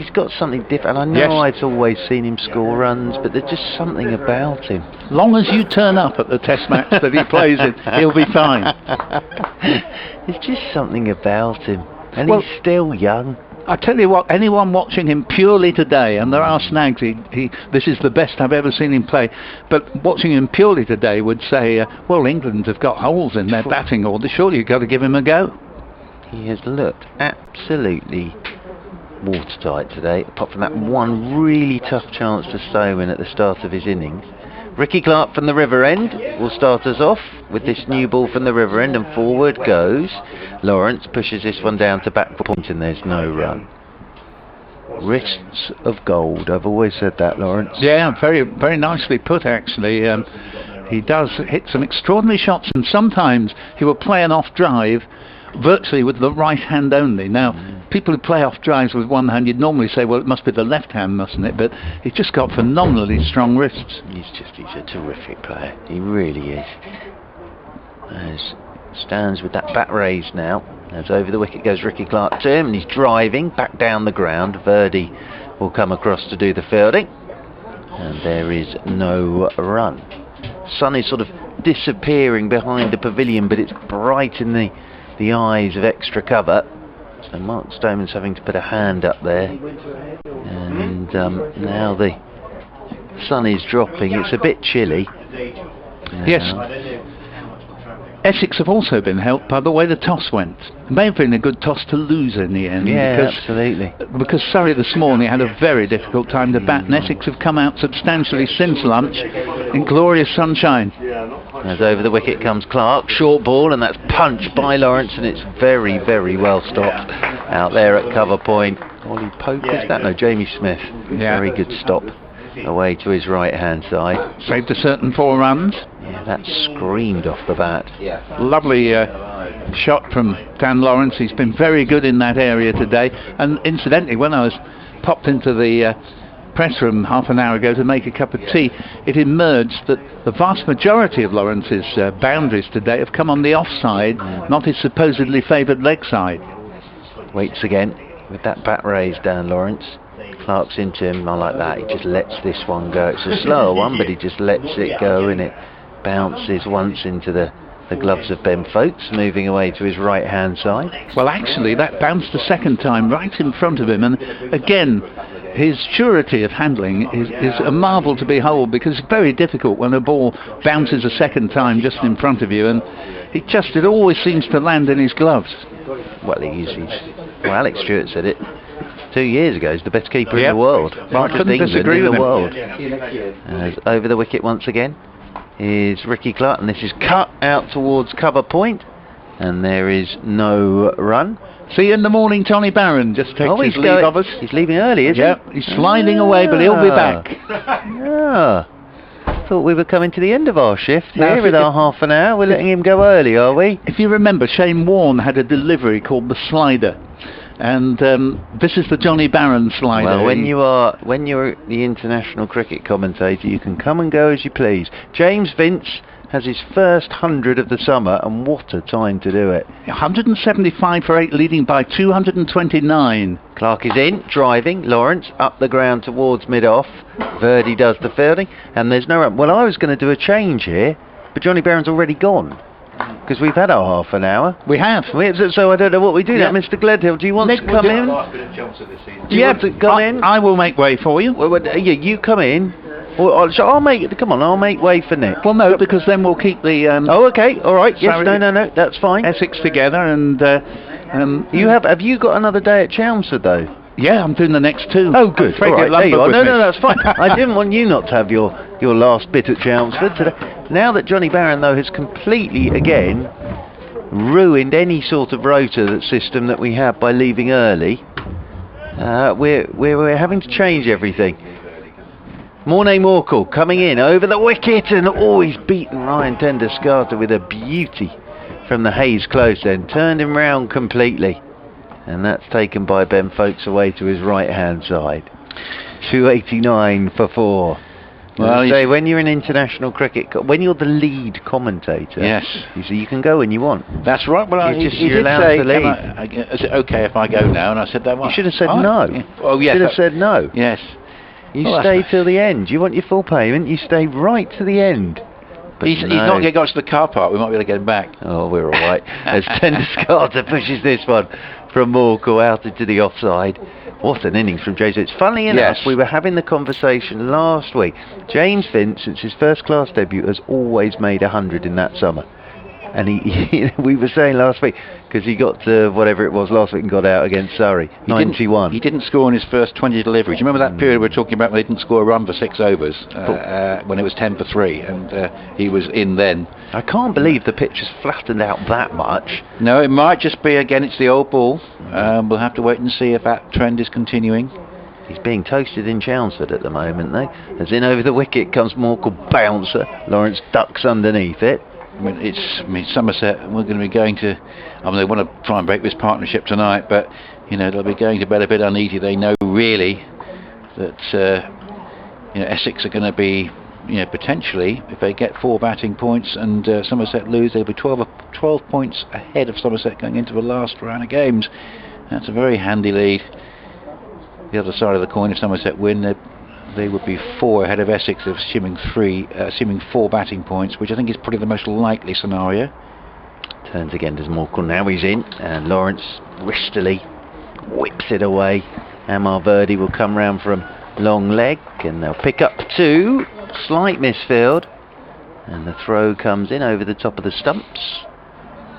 he's got something different. I know I've always seen him score runs, but there's just something about him. Long as you turn up at the test match that he plays in, he'll be fine. There's just something about him. And he's still young. I tell you what, anyone watching him purely today, and there are snags, this is the best I've ever seen him play, but watching him purely today would say, well, England have got holes in their batting order, surely you've got to give him a go. He has looked absolutely watertight today, apart from that one really tough chance to Stoneman at the start of his innings. Ricky Clark from the River End will start us off with this new ball from the River End, and forward goes Lawrence. Pushes this one down to back point, and there's no run. Wrists of gold, I've always said that, Lawrence. Yeah, very, very nicely put, actually. He does hit some extraordinary shots, and sometimes he will play an off drive virtually with the right hand only. Now, people who play off drives with one hand, you'd normally say, well, it must be the left hand, mustn't it? But he's just got phenomenally strong wrists. He's a terrific player. He really is. As stands with that bat raised now. As over the wicket goes Ricky Clark to him, and he's driving back down the ground. Verdi will come across to do the fielding. And there is no run. Sun is sort of disappearing behind the pavilion, but it's bright in the eyes of extra cover. So Mark Stoneman's having to put a hand up there, and now the sun is dropping. It's a bit chilly. Yes. Essex have also been helped by the way the toss went. It may have been a good toss to lose in the end. Yeah, absolutely. Because Surrey this morning had a very difficult time to bat, and Essex have come out substantially since lunch in glorious sunshine. As over the wicket comes Clark, short ball, and that's punched by Lawrence, and it's very, very well stopped out there at cover point. Ollie Pope, is that? No, Jamie Smith. Yeah. Very good stop. Away to his right hand side. Saved a certain 4 runs. Yeah, that screamed off the bat. Lovely shot from Dan Lawrence. He's been very good in that area today. And incidentally, when I was popped into the press room half an hour ago to make a cup of tea, it emerged that the vast majority of Lawrence's boundaries today have come on the offside, not his supposedly favoured leg side. Waits again with that bat raised, Dan Lawrence. Clark's into him. I like that. He just lets this one go. It's a slower one, but he just lets it go, and it bounces once into the gloves of Ben Folkes, moving away to his right hand side. Well, actually that bounced a second time right in front of him, and again his surety of handling is a marvel to behold, because it's very difficult when a ball bounces a second time just in front of you, and it always seems to land in his gloves. Well, well, Alex Stewart said it 2 years ago, he's the best keeper in the world. Well, I couldn't disagree with him. As over the wicket once again is Ricky Clark, and this is cut out towards cover point, and there is no run. See you in the morning, Johnny Barron. Just takes his leave of us. He's leaving early, isn't he? Yeah, he's sliding away, but he'll be back. Yeah. Thought we were coming to the end of our shift here with our half an hour. We're letting him go early, are we? If you remember, Shane Warne had a delivery called the Slider, and this is the Johnny Barron slider. Well, when you're the international cricket commentator, you can come and go as you please. James Vince has his first 100 of the summer, and what a time to do it. 175 for 8, leading by 229. Clark is in, driving. Lawrence up the ground towards mid-off. Verdi does the fielding, and there's no run. Well, I was going to do a change here, but Johnny Barron's already gone, because we've had our half an hour. We have. So I don't know what we do now. Mr. Gledhill, do you want to come in? Do you want to come in? I will make way for you. Well, you come in. I'll make way for Nick. Well, no, because then we'll keep the... oh, okay, all right. Yes, no, that's fine. Essex together, and... Have you got another day at Chelmsford, though? Yeah, I'm doing the next 2. Oh, good. All right, there you are. No, that's fine. I didn't want you not to have your last bit at Chelmsford today. Now that Johnny Barron, though, has completely, again, ruined any sort of rota system that we have by leaving early, we're having to change everything. Mornay Morkel coming in over the wicket, and he's beaten Ryan Tendescata with a beauty from the Hayes close end. Turned him round completely, and that's taken by Ben Folkes away to his right hand side. 289 for 4. Well, say when you're an international cricket, when you're the lead commentator, yes, you see, you can go when you want. That's right. Well, you're allowed to leave. Is it okay if I go now? And I said that. You should have said no. Yeah. Oh yes. You should have said no. Yes. You stay till the end. You want your full payment. You stay right to the end. But he's not going to go to the car park. We might be able to get him back. Oh, we're all right. As Tenderskata pushes this one from Morkel out into the offside. What an innings from James Vince. Funnily enough, we were having the conversation last week. James Vince, since his first class debut, has always made 100 in that summer. And we were saying last week, because he got to whatever it was last week and got out against Surrey, 91. He didn't score in his first 20 deliveries. You remember that period we were talking about when he didn't score a run for 6 overs, when it was 10 for 3, and he was in then. I can't believe the pitch has flattened out that much. No, it might just be, again, it's the old ball. We'll have to wait and see if that trend is continuing. He's being toasted in Chelmsford at the moment, though. As in over the wicket comes Morkel bouncer. Lawrence ducks underneath it. I mean, Somerset, we're going to be going to... they want to try and break this partnership tonight, but, they'll be going to bed a bit uneasy. They know, really, that, Essex are going to be, potentially, if they get 4 batting points and Somerset lose, they'll be 12 points ahead of Somerset going into the last round of games. That's a very handy lead. The other side of the coin, if Somerset win, they would be 4 ahead of Essex, assuming 4 batting points, which I think is probably the most likely scenario. Turns again to Morkel. Now he's in, and Lawrence wristily whips it away. Amar Verdi will come round from long leg, and they'll pick up 2. Slight misfield, and the throw comes in over the top of the stumps,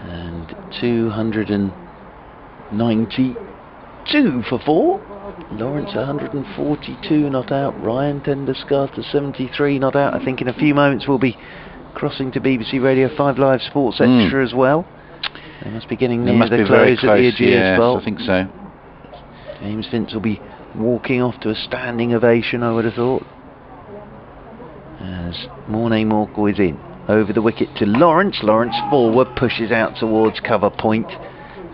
and 292 for 4. Lawrence 142 not out. Ryan Tenderskata 73 not out. I think in a few moments we'll be crossing to BBC Radio 5 Live Sports Extra as well. They must be getting near the close at the Ageas Bowl. I think so. James Vince will be walking off to a standing ovation, I would have thought. As Morné Morkel is in. Over the wicket to Lawrence. Lawrence forward, pushes out towards cover point.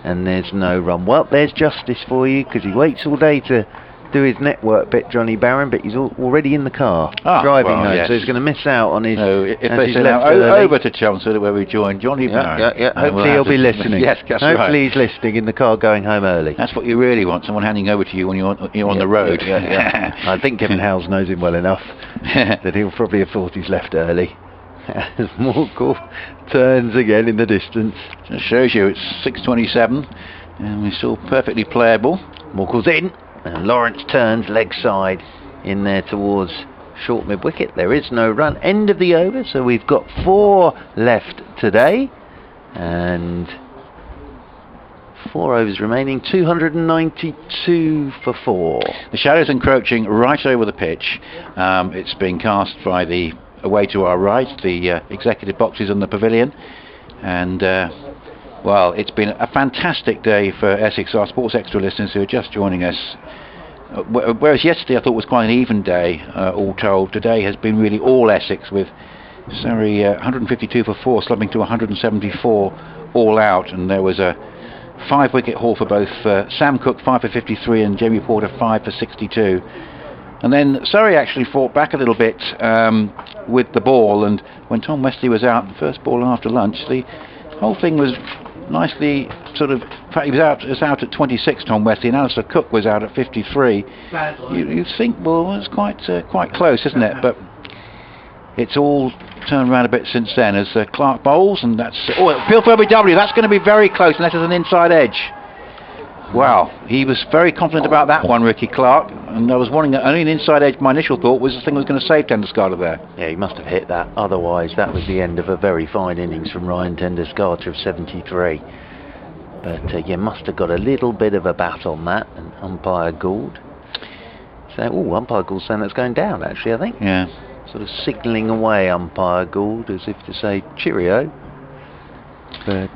And there's no run. Well, there's justice for you, because he waits all day to do his network bit, Johnny Barron, but he's already in the car driving home, so he's going to miss out on his... No, if they say now over to Chelmsford where we join Johnny Barron. Hopefully he'll be listening. Yes, that's right. Hopefully he's listening in the car going home early. That's what you really want, someone handing over to you when you're on the road. I think Kevin Howells knows him well enough that he'll probably have thought he's left early. As Morkel turns again in the distance. It shows you it's 6:27 and we're still perfectly playable. Morkel's in, and Lawrence turns leg side in there towards short mid wicket. There is no run. End of the over, so we've got 4 left today, and 4 overs remaining. 292 for 4. The shadow's encroaching right over the pitch. It's being cast by the away to our right, the executive boxes on the pavilion, and well, it's been a fantastic day for Essex, our Sports Extra listeners who are just joining us. Whereas yesterday I thought was quite an even day, all told, today has been really all Essex, with Surrey 152 for 4 slumping to 174 all out, and there was a 5-wicket haul for both Sam Cook 5 for 53 and Jamie Porter 5 for 62. And then Surrey actually fought back a little bit with the ball, and when Tom Westley was out, the first ball after lunch, the whole thing was nicely sort of... In fact, he was out at 26, Tom Westley, and Alistair Cook was out at 53. You think, well, it's quite close, isn't it? But it's all turned around a bit since then as Clark bowls, and that's... Bill Furby W, that's going to be very close unless it's an inside edge. Wow, he was very confident about that one, Ricky Clark, and I was wanting only an inside edge. My initial thought was the thing that was going to save Tenderskata there. Yeah, he must have hit that, otherwise that was the end of a very fine innings from Ryan Tenderskata of 73. But you must have got a little bit of a bat on that, and umpire Gould. So, umpire Gould saying that's going down, actually, I think. Yeah. Sort of signalling away umpire Gould as if to say cheerio. But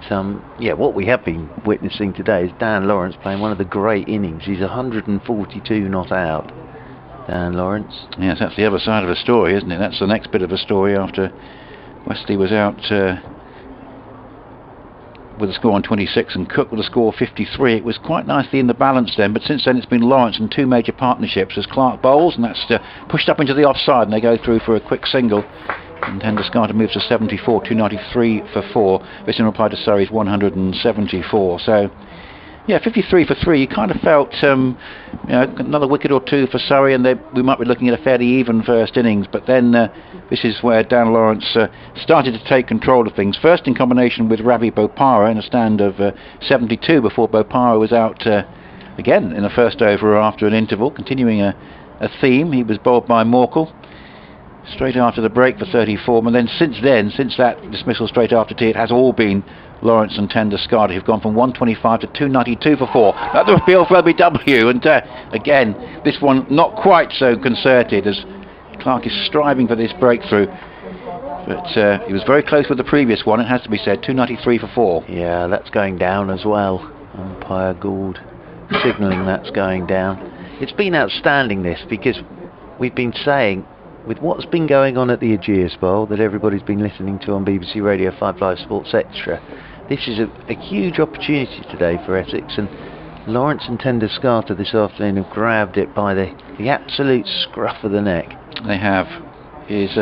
yeah, what we have been witnessing today is Dan Lawrence playing one of the great innings. He's 142 not out, Dan Lawrence. Yes, that's the other side of the story, isn't it? That's the next bit of a story after Westley was out with a score on 26 and Cook with a score of 53. It was quite nicely in the balance then, but since then it's been Lawrence and two major partnerships as Clark bowls, and that's pushed up into the offside, and they go through for a quick single. And Tenduscarter moves to 74, 293 for 4. This in reply to Surrey's 174. So, yeah, 53 for 3. You kind of felt another wicket or two for Surrey, and we might be looking at a fairly even first innings. But then this is where Dan Lawrence started to take control of things. First in combination with Ravi Bopara in a stand of 72 before Bopara was out again in the first over after an interval, continuing a theme. He was bowled by Morkel straight after the break for 34, and then since that dismissal straight after tea, it has all been Lawrence and Tenduscarter who've gone from 125 to 292 for 4. That's the appeal for LBW, and again, this one not quite so concerted as Clark is striving for this breakthrough. But he was very close with the previous one, it has to be said, 293 for 4. Yeah, that's going down as well. Umpire Gould signalling that's going down. It's been outstanding, this, because we've been saying, with what's been going on at the Ageas Bowl that everybody's been listening to on BBC Radio 5 Live Sports Extra, this is a huge opportunity today for Essex, and Lawrence and Tenduscarter this afternoon have grabbed it by the absolute scruff of the neck. They have. Here's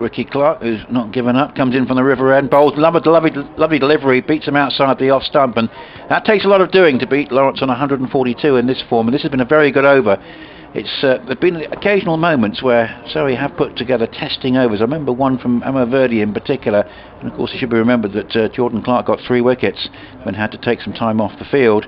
Ricky Clark, who's not given up, comes in from the river end, bowls lovely delivery, beats him outside the off stump, and that takes a lot of doing to beat Lawrence on 142 in this form, and this has been a very good over. There have been occasional moments where Surrey have put together testing overs. I remember one from Verdi in particular, and of course it should be remembered that Jordan Clark got 3 wickets and had to take some time off the field,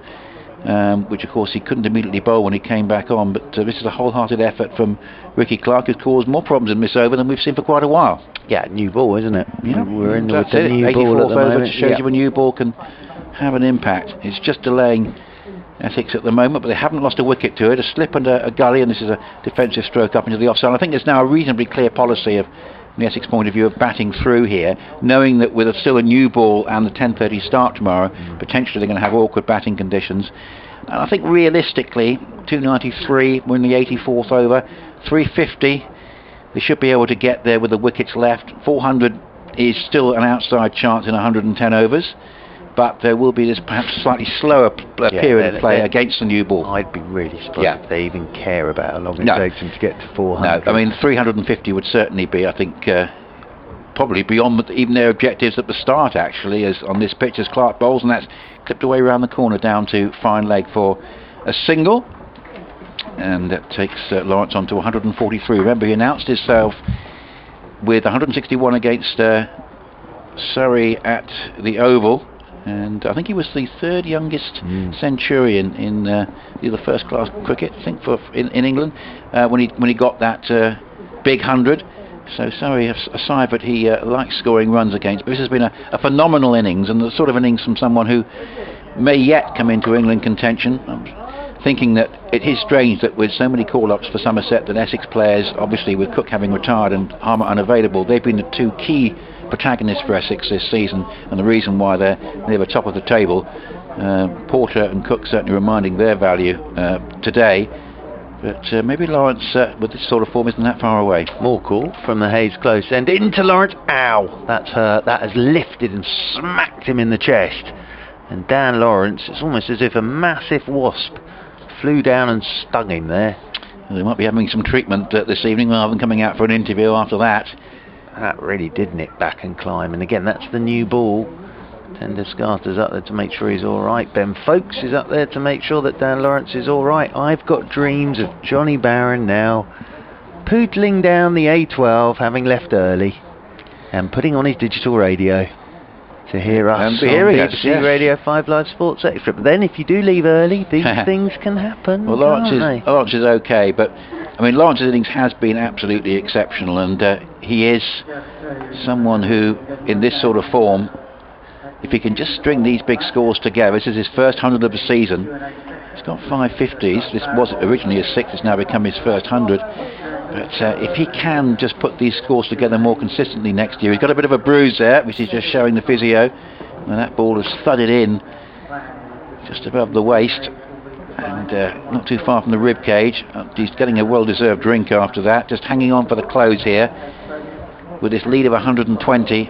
which of course he couldn't immediately bowl when he came back on. But this is a wholehearted effort from Ricky Clark, who's caused more problems in this over than we've seen for quite a while. Yeah, new ball, isn't it? Yeah, we're in with the new ball at the over, moment. shows you a new ball can have an impact. It's just delaying Essex at the moment, but they haven't lost a wicket to it. A slip and a gully, and this is a defensive stroke up into the offside. I think there's now a reasonably clear policy of, from the Essex point of view, of batting through here, knowing that with still a new ball and the 10:30 start tomorrow, potentially they're going to have awkward batting conditions. And I think realistically, 293, we're in the 84th over, 350, they should be able to get there with the wickets left. 400 is still an outside chance in 110 overs. But there will be this perhaps slightly slower period of play against the new ball. I'd be really surprised if they even care about how long it takes them to get to 400. No, I mean 350 would certainly be, I think, probably beyond even their objectives at the start, actually, as on this pitch as Clark bowls, and that's clipped away around the corner down to fine leg for a single. And that takes Lawrence on to 143. Remember, he announced himself with 161 against Surrey at the Oval. And I think he was the 3rd youngest centurion in the first class cricket, I think, in England, when he got that big 100. So Surrey, a side that he likes scoring runs against. But this has been a phenomenal innings, and the sort of innings from someone who may yet come into England contention. I'm thinking that it is strange that with so many call-ups for Somerset, that Essex players, obviously with Cook having retired and Harmer unavailable, they've been the 2 key protagonists for Essex this season, and the reason why they're near the top of the table. Porter and Cook certainly reminding their value today, but maybe Lawrence with this sort of form isn't that far away. More call from the Hayes close end into Lawrence. Ow, that's hurt. That has lifted and smacked him in the chest, and Dan Lawrence, it's almost as if a massive wasp flew down and stung him there. They might be having some treatment this evening rather than coming out for an interview after that. That really did nip back and climb, and again that's the new ball. Tenduscarter's up there to make sure he's alright. Ben Folkes is up there to make sure that Dan Lawrence is alright. I've got dreams of Johnny Barron now poodling down the A12, having left early, and putting on his digital radio to hear us on BBC Radio 5 Live Sports Extra. But then if you do leave early, these things can happen. Well, Lawrence is okay, but I mean, Lawrence's innings has been absolutely exceptional, and he is someone who, in this sort of form, if he can just string these big scores together, this is his first 100 of the season. He's got 5 50s. This was originally his 6th, it's now become his first 100. But if he can just put these scores together more consistently next year, he's got a bit of a bruise there, which is just showing the physio, and that ball has thudded in just above the waist. And not too far from the rib cage. He's getting a well-deserved drink after that. Just hanging on for the close here with this lead of 120.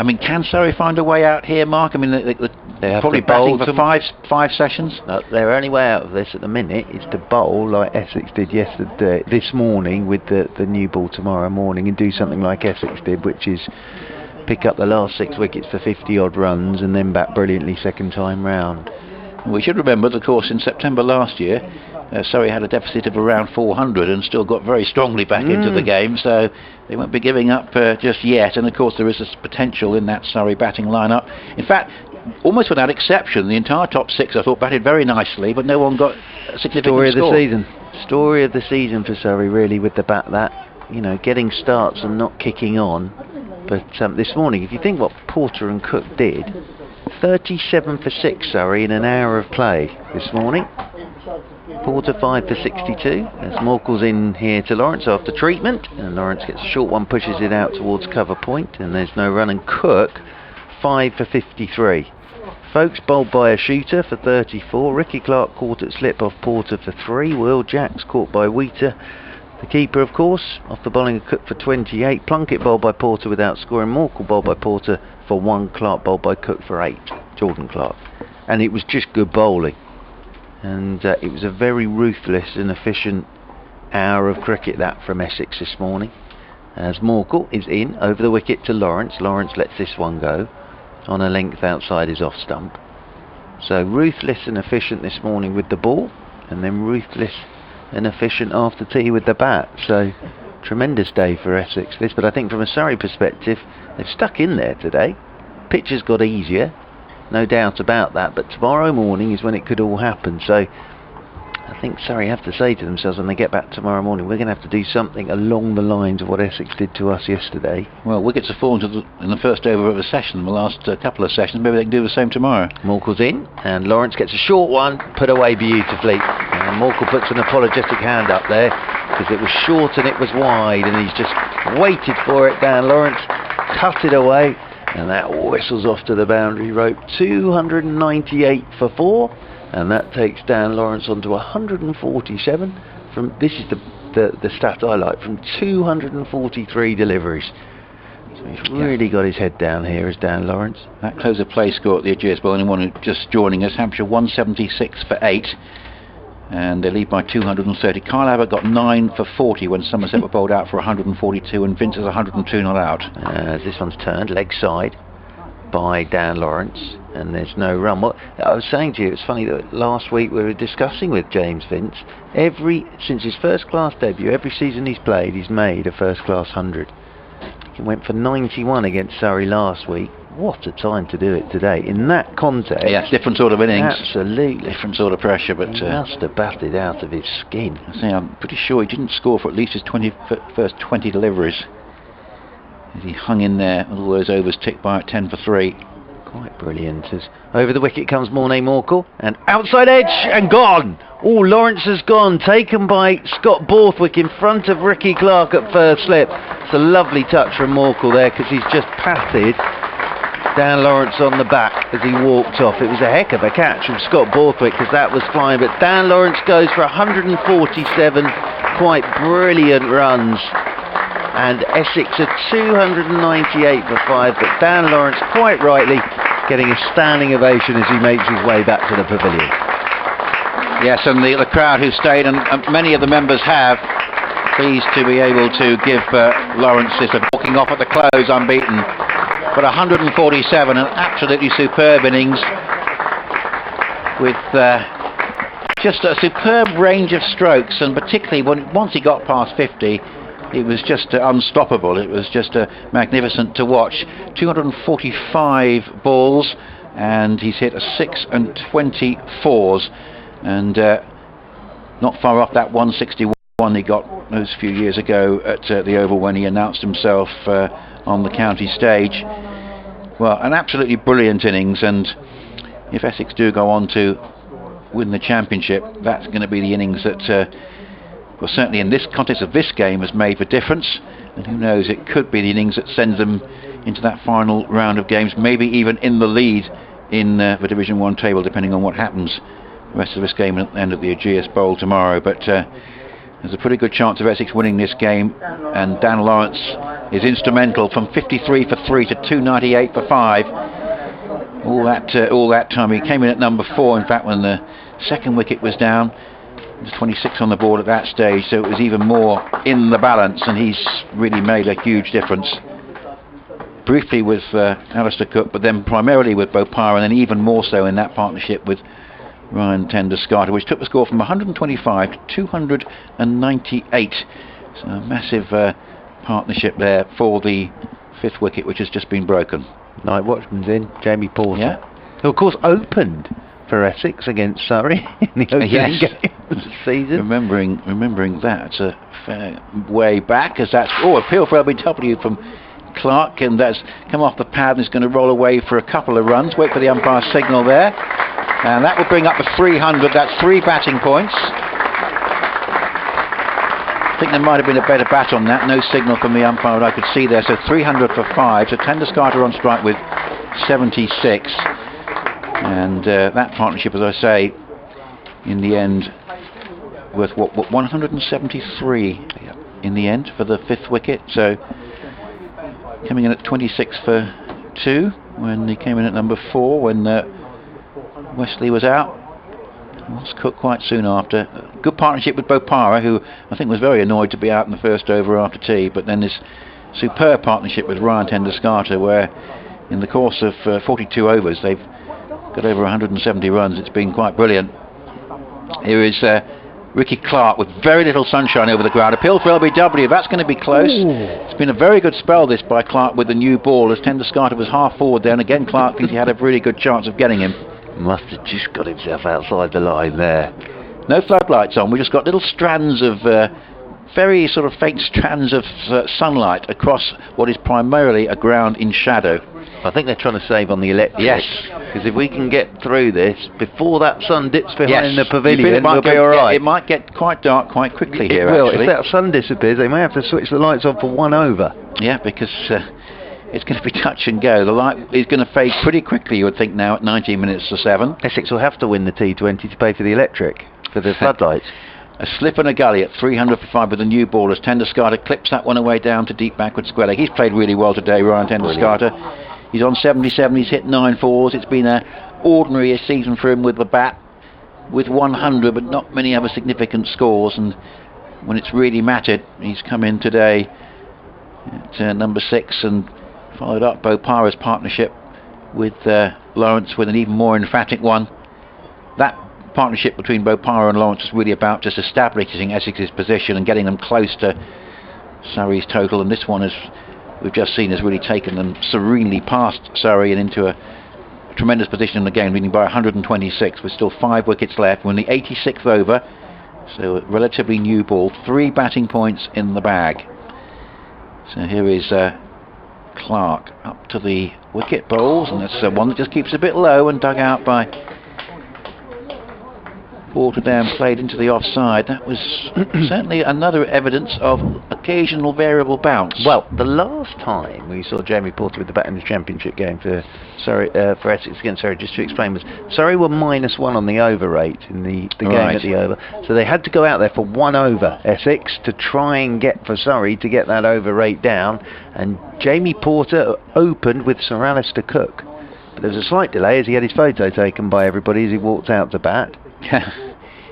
I mean, can Surrey find a way out here, Mark? I mean, they have probably to bowl batting for five sessions. Their only way out of this at the minute is to bowl like Essex did this morning with the new ball tomorrow morning, and do something like Essex did, which is pick up the last 6 wickets for 50 odd runs and then bat brilliantly second time round. We should remember, of course, in September last year, Surrey had a deficit of around 400 and still got very strongly back into the game, so they won't be giving up just yet. And of course there is this potential in that Surrey batting lineup. In fact, almost without exception, the entire top 6 I thought batted very nicely, but no one got a significant Story score. of the season. Story of the season for Surrey, really, with the bat that, getting starts and not kicking on. But this morning, if you think what Porter and Cook did, 37 for 6 Surrey in an hour of play this morning. Porter 5 for 62 as Morkel's in here to Lawrence after treatment, and Lawrence gets a short one, pushes it out towards cover point, and there's no run. And Cook 5 for 53. Folks bowled by a shooter for 34. Ricky Clark caught at slip off Porter for 3. Will Jacks caught by Wheater. The keeper, of course, off the bowling of Cook for 28. Plunkett bowled by Porter without scoring. Morkel bowled by Porter for 1. Clark bowled by Cook for 8. Jordan Clark. And it was just good bowling. And it was a very ruthless and efficient hour of cricket, that from Essex this morning. As Morkel is in over the wicket to Lawrence. Lawrence lets this one go on a length outside his off stump. So ruthless and efficient this morning with the ball, and then ruthless and efficient after tea with the bat. So tremendous day for Essex this, but I think from a Surrey perspective they've stuck in there today. Pitch has got easier, no doubt about that, but tomorrow morning is when it could all happen. So I think Surrey have to say to themselves when they get back tomorrow morning, we're going to have to do something along the lines of what Essex did to us yesterday. Well, wickets have fallen in the first over of a session, the last couple of sessions. Maybe they can do the same tomorrow. Morkel's in, and Lawrence gets a short one, put away beautifully. And Morkel puts an apologetic hand up there, because it was short and it was wide, and he's just waited for it. Dan Lawrence cut it away, and that whistles off to the boundary rope. 298 for 4. And that takes Dan Lawrence on to 147 from, this is the stat I like, from 243 deliveries. So he's really got his head down here as Dan Lawrence. That close of play score at the Ageas Bowl, anyone just joining us, Hampshire 176 for 8. And they lead by 230. Kyle Abbott got 9 for 40 when Somerset were bowled out for 142, and Vince is 102 not out. As this one's turned leg side by Dan Lawrence, and there's no run. What I was saying to you, it's funny that last week we were discussing with James Vince, since his first class debut, every season he's played, he's made a first class 100. He went for 91 against Surrey last week. What a time to do it today in that context. Yeah, different sort of innings. Absolutely. Different sort of pressure, but he must have batted out of his skin. I'm pretty sure he didn't score for at least his first 20 deliveries. As he hung in there, all those overs ticked by at 10 for 3. Quite brilliant. As over the wicket comes Morné Morkel, and outside edge and gone. Oh, Lawrence has gone, taken by Scott Borthwick in front of Ricky Clark at first slip. It's a lovely touch from Morkel there, because he's just patted Dan Lawrence on the back as he walked off. It was a heck of a catch from Scott Borthwick, because that was flying, but Dan Lawrence goes for 147 quite brilliant runs. And Essex are 298 for 5, but Dan Lawrence, quite rightly, getting a standing ovation as he makes his way back to the pavilion. Yes, and the crowd who stayed, and many of the members have, pleased to be able to give Lawrence this walking off at the close unbeaten. But 147, an absolutely superb innings with just a superb range of strokes, and particularly once he got past 50, it was just unstoppable. It was just magnificent to watch. 245 balls, and he's hit a 6 and 24s, and not far off that 161 he got those few years ago at the Oval when he announced himself on the county stage. Well, an absolutely brilliant innings, and if Essex do go on to win the championship, that's going to be the innings that well, certainly in this context of this game has made the difference, and who knows, it could be the innings that sends them into that final round of games, maybe even in the lead in the Division 1 table, depending on what happens the rest of this game at the end of the Ageas Bowl tomorrow. But there's a pretty good chance of Essex winning this game, and Dan Lawrence is instrumental from 53 for 3 to 298 for 5. All that time. He came in at number 4, in fact, when the second wicket was down. There's 26 on the board at that stage, so it was even more in the balance, and he's really made a huge difference. Briefly with Alistair Cook, but then primarily with Bopara, and then even more so in that partnership with Ryan Tender-Scarter, which took the score from 125 to 298. So a massive partnership there for the 5th wicket, which has just been broken. Night watchman's in, Jamie Porter, yeah, who of course opened for Essex against Surrey in the opening game of the season. Remembering that a fair way back, as that's appeal for LBW from Clark, and that's come off the pad and is going to roll away for a couple of runs. Wait for the umpire's signal there, and that will bring up the 300. That's 3 batting points. I think there might have been a better bat on that. No signal from the umpire I could see there, so 300 for 5. So Tender-Scarter on strike with 76, and that partnership, as I say, in the end worth what 173 in the end for the 5th wicket. So coming in at 26 for 2 when he came in at number 4 when Wesley was out. Lost Cook quite soon after. Good partnership with Bopara, who I think was very annoyed to be out in the first over after tea, but then this superb partnership with Ryan Tender-Scarter, where in the course of 42 overs they've got over 170 runs. It's been quite brilliant. Here is Ricky Clark with very little sunshine over the ground. Appeal for LBW, that's going to be close. It's been a very good spell this by Clark with the new ball, as Tender-Scarter was half forward there, and again Clark thinks he had a really good chance of getting him. Must have just got himself outside the line there. No floodlights on, we just got little strands of very sort of faint strands of sunlight across what is primarily a ground in shadow. I think they're trying to save on the electric. Yes. Because if we can get through this before that sun dips behind the You pavilion, feel it might we'll be alright. It might get quite dark quite quickly here, It will. actually. If that sun disappears, they may have to switch the lights on for 1 over. Yeah, because it's going to be touch and go. The light is going to fade pretty quickly, you would think, now at 19 minutes to 7. Essex will have to win the T20 to pay for the electric, for the floodlights. A slip and a gully at 300 for 5 with a new ball, as Tender-Scarter clips that one away down to deep backward square leg. He's played really well today, Ryan Tender-Scarter. He's on 77, he's hit 9 fours. It's been an ordinary season for him with the bat, with 100, but not many other significant scores. And when it's really mattered, he's come in today at number 6 and followed up Bopara's partnership with Lawrence with an even more emphatic one. That partnership between Bopara and Lawrence is really about just establishing Essex's position and getting them close to Surrey's total, and this one, as we've just seen, has really taken them serenely past Surrey and into a tremendous position in the game, leading by 126 with still 5 wickets left. We're in the 86th over, so a relatively new ball, 3 batting points in the bag. So here is Clark up to the wicket bowls, and that's one that just keeps a bit low and dug out by Waterdown, played into the offside. That was certainly another evidence of occasional variable bounce. Well, the last time we saw Jamie Porter with the bat in the championship game for Surrey, for Essex against Surrey, just to explain, was Surrey were -1 on the over rate in the game at the over, so they had to go out there for 1 over, Essex, to try and get for Surrey to get that over rate down, and Jamie Porter opened with Sir Alistair Cook, but there was a slight delay as he had his photo taken by everybody as he walked out to bat.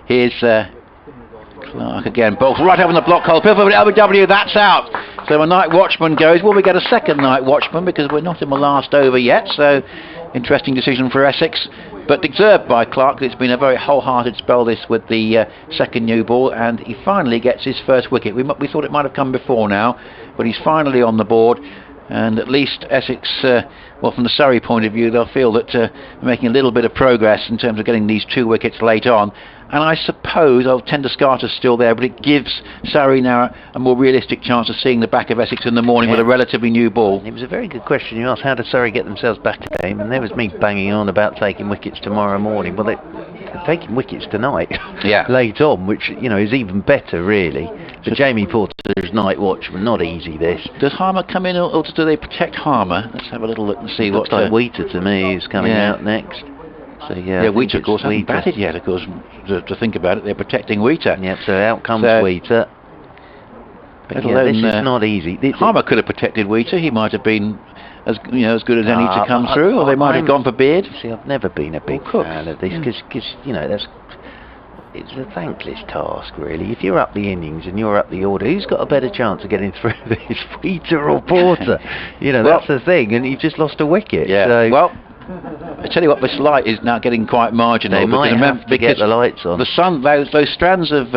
Here's Clark again, bowls right up in the block hole. LBW, that's out. So a night watchman goes. Will we get a second night watchman, because we're not in the last over yet? So interesting decision for Essex, but deserved by Clark. It's been a very wholehearted spell this with the second new ball, and he finally gets his first wicket. We thought it might have come before now, but he's finally on the board. And at least Essex, well, from the Surrey point of view, they'll feel that they're making a little bit of progress in terms of getting these 2 wickets late on. And I suppose Tender-Scarter's still there, but it gives Surrey now a more realistic chance of seeing the back of Essex in the morning with a relatively new ball. It was a very good question you asked, how does Surrey get themselves back to the game? And there was me banging on about taking wickets tomorrow morning. Well, they're taking wickets tonight, late on, which, you know, is even better, really. So Jamie Porter's night watchman, not easy this. Does Harmer come in, or do they protect Harmer? Let's have a little look and see what... Looks like Wheater to me is coming out next. So Wheater, of course, hasn't batted yet, of course, to think about it. They're protecting Wheater. Yep, so out comes Wheater. But yeah, this is not easy. Harmer could have protected Wheater. He might have been as good as any to come through, or they might have gone for Beard. See, I've never been a big fan of this because it's a thankless task, really. If you're up the innings and you're up the order, who's got a better chance of getting through this, Wheater or Porter? That's the thing, and you've just lost a wicket. Yeah. So. Well, I tell you what, this light is now getting quite marginal. They might have to get the lights on. The sun, those strands of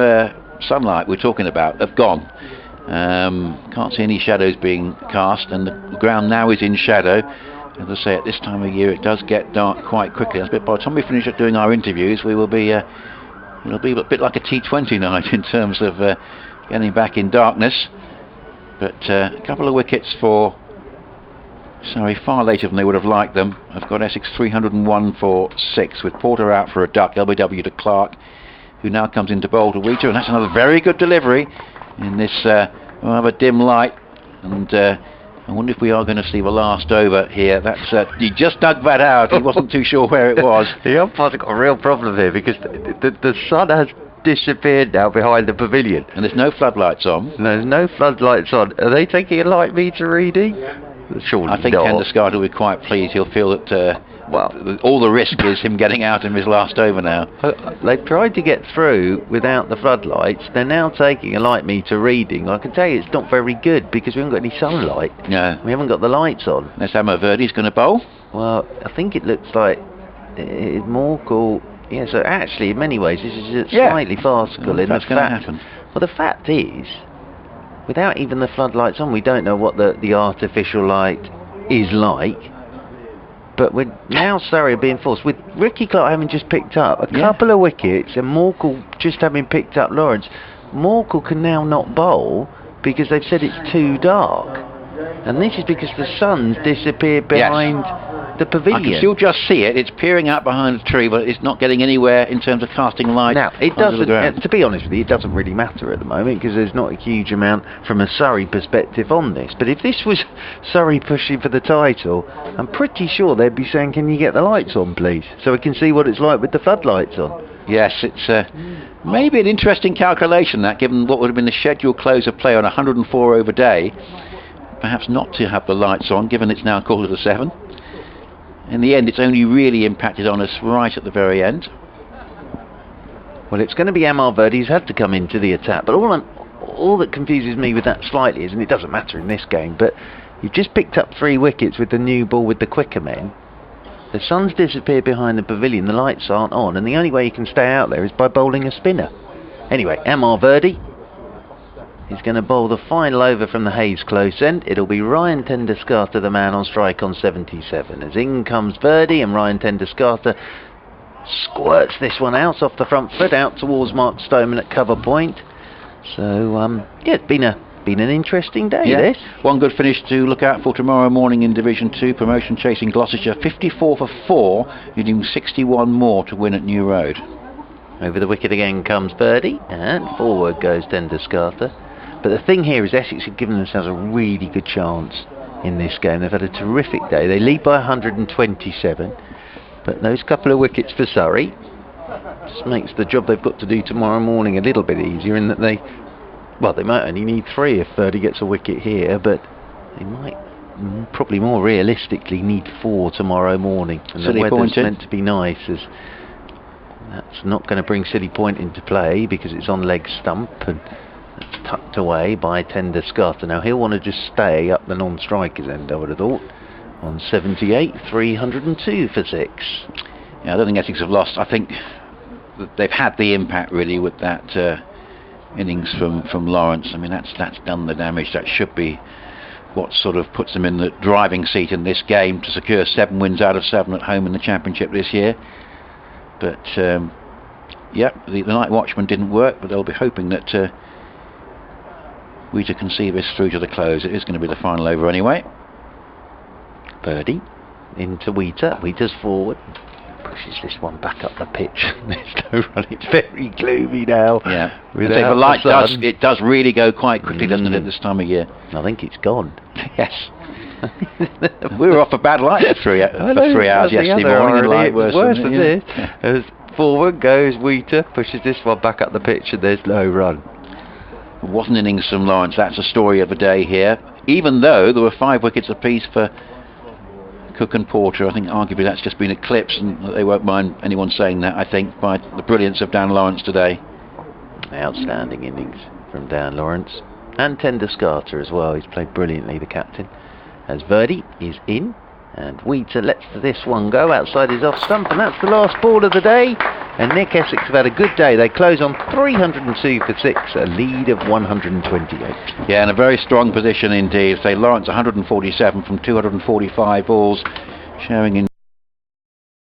sunlight we're talking about have gone. Can't see any shadows being cast, and the ground now is in shadow. As I say, at this time of year, it does get dark quite quickly. By the time we finish doing our interviews, we will be. It'll be a bit like a T20 night in terms of getting back in darkness. But a couple of wickets for Surrey, far later than they would have liked them. I've got Essex 301 for 6, with Porter out for a duck, LBW to Clark, who now comes into bowl to Wheater, and that's another very good delivery in this rather dim light. And I wonder if we are going to see the last over here. That's he just dug that out. He wasn't too sure where it was. The umpire's got a real problem here because the sun has disappeared now behind the pavilion. And there's no floodlights on. There's no floodlights on. Are they taking a light meter reading? Surely I think not. Ken Descartes will be quite pleased. He'll feel that all the risk is him getting out in his last over now. They've tried to get through without the floodlights. They're now taking a light meter reading. I can tell you it's not very good because we haven't got any sunlight. No. We haven't got the lights on. There's Amar Verdi's going to bowl. Well, I think it looks like Morkel. Yeah, so actually, in many ways, this is slightly farcical. That's going to happen. Well, the fact is, without even the floodlights on, we don't know what the artificial light is like. But we're now Surrey are being forced, with Ricky Clark having just picked up a couple of wickets and Morkel just having picked up Lawrence. Morkel can now not bowl because they've said it's too dark. And this is because the sun's disappeared behind the pavilion. I can still just see it. It's peering out behind the tree, but it's not getting anywhere in terms of casting light. Now, it doesn't. To be honest with you, it doesn't really matter at the moment because there's not a huge amount from a Surrey perspective on this. But if this was Surrey pushing for the title, I'm pretty sure they'd be saying, "Can you get the lights on, please, so we can see what it's like with the floodlights on?" Yes, it's maybe an interesting calculation that, given what would have been the scheduled close of play on 104 over day, perhaps not to have the lights on, given it's now 7:15. In the end, it's only really impacted on us right at the very end. Well, it's going to be Amar Verdi. He's had to come into the attack. But all that confuses me with that slightly is, and it doesn't matter in this game, but you've just picked up 3 wickets with the new ball with the quicker men. The sun's disappeared behind the pavilion. The lights aren't on. And the only way you can stay out there is by bowling a spinner. Anyway, Amar Verdi. He's going to bowl the final over from the Hayes close end. It'll be Ryan Tenduscarter, the man on strike on 77. As in comes Verdi, and Ryan Tenduscarter squirts this one out off the front foot, out towards Mark Stoneman at cover point. So, it's been an interesting day, this. One good finish to look out for tomorrow morning in Division 2. Promotion chasing Gloucestershire, 54 for 4, needing 61 more to win at New Road. Over the wicket again comes Verdi, and forward goes Tenduscarter. But the thing here is Essex have given themselves a really good chance in this game. They've had a terrific day. They lead by 127, but those couple of wickets for Surrey just makes the job they've got to do tomorrow morning a little bit easier, in that they might only need 3 if Verdi gets a wicket here, but they might probably more realistically need 4 tomorrow morning. And the weather's meant to be nice, as that's not going to bring City Point into play because it's on leg stump, and it's tucked away by Tenduscarter. Now he'll want to just stay up the non-strikers end, I would have thought, on 78, 302 for 6. Yeah, I don't think Essex have lost. I think that they've had the impact really with that innings from Lawrence. I mean, that's done the damage. That should be what sort of puts them in the driving seat in this game to secure 7 wins out of 7 at home in the Championship this year. But the night watchman didn't work, but they'll be hoping that Wheater can see this through to the close. It is going to be the final over anyway. Verdi into Wheater. Wheater's forward. Pushes this one back up the pitch. There's no run. It's very gloomy now. Yeah. The light does really go quite quickly, doesn't it, this time of year? I think it's gone. Yes. We were off a bad light for 3 hours yesterday morning. And light worse than this. As forward goes Wheater, pushes this one back up the pitch, and there's no run. wasn't innings from Lawrence. That's the story of the day here. Even though there were 5 wickets apiece for Cook and Porter, I think arguably that's just been eclipsed, and they won't mind anyone saying that, I think, by the brilliance of Dan Lawrence today. Outstanding innings from Dan Lawrence. And Tenduscarter as well. He's played brilliantly, the captain. As Verdi is in, and Wheater lets this one go outside his off stump, and that's the last ball of the day. And Nick Essex have had a good day. They close on 302 for 6, a lead of 128. Yeah, in a very strong position indeed. Say Lawrence 147 from 245 balls, showing in